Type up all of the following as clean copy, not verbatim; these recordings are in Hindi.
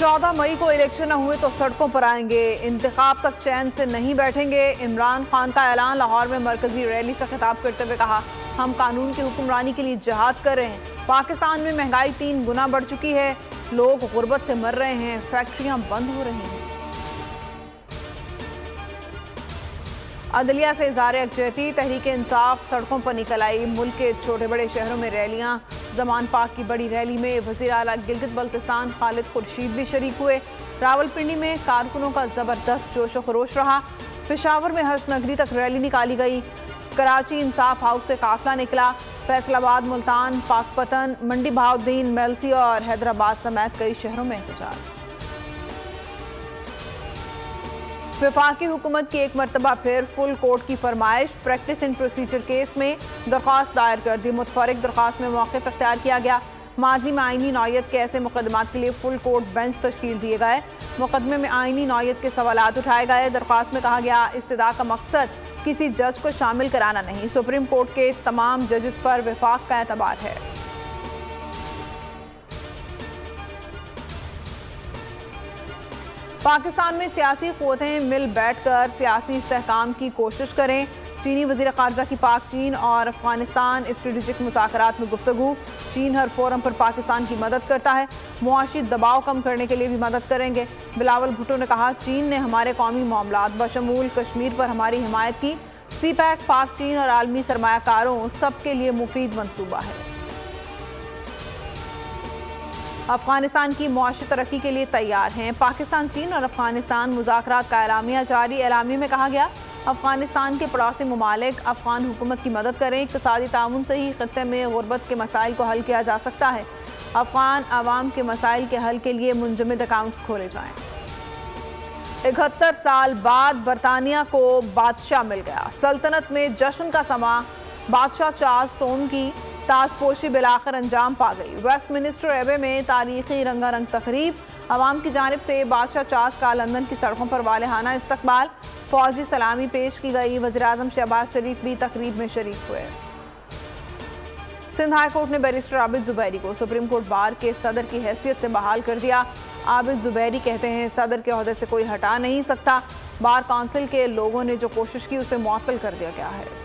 14 मई को इलेक्शन न हुए तो सड़कों पर आएंगे, इंतखाब तक चैन से नहीं बैठेंगे। इमरान खान का ऐलान। लाहौर में मरकजी रैली से खिताब करते हुए कहा, हम कानून की हुक्मरानी के लिए जिहाद कर रहे हैं। पाकिस्तान में महंगाई 3 गुना बढ़ चुकी है, लोग गुर्बत से मर रहे हैं, फैक्ट्रियां बंद हो रही हैं। अदलिया से इज़हार यकजहती, तहरीक इंसाफ सड़कों पर निकल आई। मुल्क के छोटे बड़े शहरों में रैलियां। जमान पाक की बड़ी रैली में वज़ीर आला गिलगित बल्तिस्तान खालिद खुर्शीद भी शरीक हुए। रावलपिंडी में कारकुनों का ज़बरदस्त जोशो खरोश रहा। पेशावर में हर्ष नगरी तक रैली निकाली गई। कराची इंसाफ हाउस से काफिला निकला। फैसलाबाद, मुल्तान, पाकपतन, मंडी बहाउद्दीन, मेलसी और हैदराबाद समेत कई शहरों में एहतजाज। वफाकी हुकूमत की एक मरतबा फिर फुल कोर्ट की फरमाइश। प्रैक्टिस इन प्रोसीजर केस में दरख्वास्त दायर कर दी। मुतफरिक दरख्वास्त में मौक़िफ़ इख्तियार किया गया। माजी में आइनी नौयत के ऐसे मुकदमात के लिए फुल कोर्ट बेंच तश्कील दिए गए। मुकदमे में आइनी नौयत के सवालात उठाए गए। दरख्वास्त में कहा गया, इस्तिदा का मकसद किसी जज को शामिल कराना नहीं। सुप्रीम कोर्ट के तमाम जजेस पर वफाक का एतबार है। पाकिस्तान में सियासी क़ुव्वतें मिल बैठकर सियासी इस्तेहकाम की कोशिश करें। चीनी वज़ीर ख़ारजा की पाक चीन और अफगानिस्तान स्ट्रेटेजिक मुज़ाकरात में गुफ्तगू। चीन हर फोरम पर पाकिस्तान की मदद करता है, मुआशी दबाव कम करने के लिए भी मदद करेंगे। बिलावल भुट्टो ने कहा, चीन ने हमारे कौमी मामलात बशमूल कश्मीर पर हमारी हिमायत की। सीपैक पाक चीन और आलमी सरमायाकारों सबके लिए मुफीद मंसूबा है। अफगानिस्तान की मुआशी तरक्की के लिए तैयार हैं। पाकिस्तान, चीन और अफगानिस्तान मुज़ाकरात का एलामिया जारी। एलामिया में कहा गया, अफगानिस्तान के पड़ोसी ममालिक अफगान हुकूमत की मदद करें। इक़्तिसादी ताउन से ही खित्ते में गुर्बत के मसाइल को हल किया जा सकता है। अफगान आवाम के मसाइल के हल के लिए मुंजमद अकाउंट्स खोले जाएं। 71 साल बाद बरतानिया को बादशाह मिल गया। सल्तनत में जश्न का समा। बादशाह चार्ल्स सोम की ताजपोशी बिलाखिर अंजाम पा गई। वेस्टमिनिस्टर एबे में तारीखी रंगारंग तकरीब। अवाम की जानिब से बादशाह चार्ल्स का लंदन की सड़कों पर वालेहाना इस्तकबाल। फौजी सलामी पेश की गई। वज़ीर आज़म शहबाज शरीफ भी तकरीब में शरीक हुए। सिंध हाई कोर्ट ने बैरिस्टर आबिद जुबैरी को सुप्रीम कोर्ट बार के सदर की हैसियत से बहाल कर दिया। आबिद जुबैरी कहते हैं, सदर के ओहदे से कोई हटा नहीं सकता। बार काउंसिल के लोगों ने जो कोशिश की उसे मुअत्तल कर दिया गया है।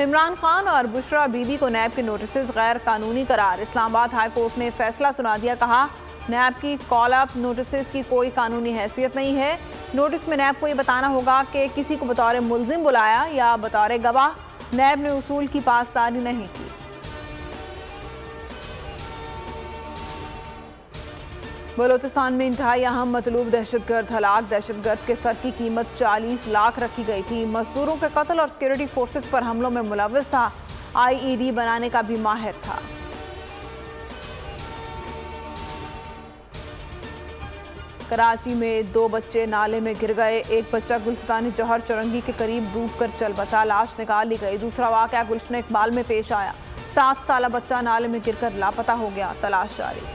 इमरान खान और बुशरा बीबी को नैब के नोटिस गैर कानूनी करार। इस्लामाबाद हाई कोर्ट ने फैसला सुना दिया। कहा, नैब की कॉल अप नोटिस की कोई कानूनी हैसियत नहीं है। नोटिस में नैब को ये बताना होगा कि किसी को बतौर मुल्जिम बुलाया या बतौर गवाह। नैब ने उसूल की पासदारी नहीं की। बलोचिस्तान में इंतहाई अहम मतलूब दहशतगर्द हलाक। दहशतगर्द के सर की कीमत 40 लाख रखी गई थी। मजदूरों के कत्ल और सिक्योरिटी फोर्सेस पर हमलों में मुलव्वस था। IED बनाने का भी माहिर था। कराची में 2 बच्चे नाले में गिर गए। एक बच्चा गुलस्तानी जौहर चौरंगी के करीब डूबकर चल बचा, लाश निकाल ली गई। दूसरा वाकया गुलशन इकबाल में पेश आया। 7 साला बच्चा नाले में गिरकर लापता हो गया, तलाश जारी।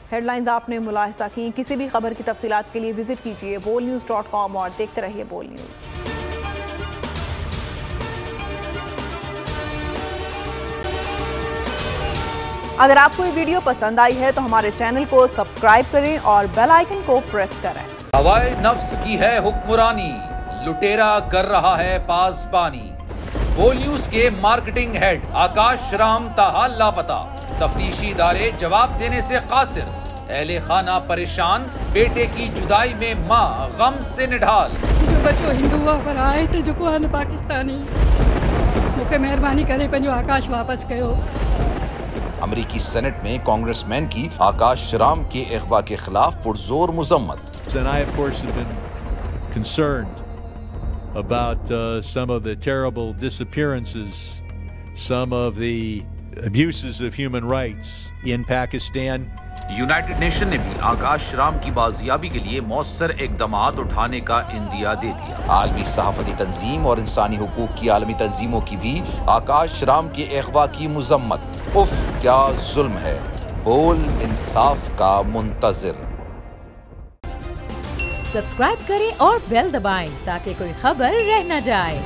हेडलाइंस आपने मुलाहिजा की। किसी भी खबर की तफसीलात के लिए विजिट कीजिए bolnews.com और देखते रहिए बोल न्यूज़। अगर आपको ये वीडियो पसंद आई है तो हमारे चैनल को सब्सक्राइब करें और बेल आइकन को प्रेस करें। हवाए नफ्स की है हुक्मरानी, लुटेरा कर रहा है पासबानी। बोल न्यूज के मार्केटिंग हेड आकाश राम ताहा लापता। तफ्तीशी इदारे जवाब देने से कासिर। अहले खाना परेशान। बेटे की जुदाई में माँ गम से निढाल। जो बच्चो हिंदू पर आए थे जो को पाकिस्तानी, मुझे मेहरबानी करे पंहिंजो आकाश वापस कयो। अमेरिकी सेनेट में कांग्रेसमैन की आकाश राम के अगवा के खिलाफ पुरजोर मुजम्मत। And I, of course, have been concerned about some of the terrible disappearances, some of the abuses of human rights in Pakistan. United nation ने भी आकाश राम की बाजियाबी के लिए मौसर इकदामात उठाने का इंदिया दे दिया। आलमी सहाफती तंजीम और इंसानी हुकूक की आलमी तंजीमों की भी आकाश राम के अगवा की मुजम्मत। उफ, क्या जुल्म है। बोल इंसाफ का मुंतजिर। सब्सक्राइब करें और बेल दबाएं ताकि कोई खबर रह न जाए।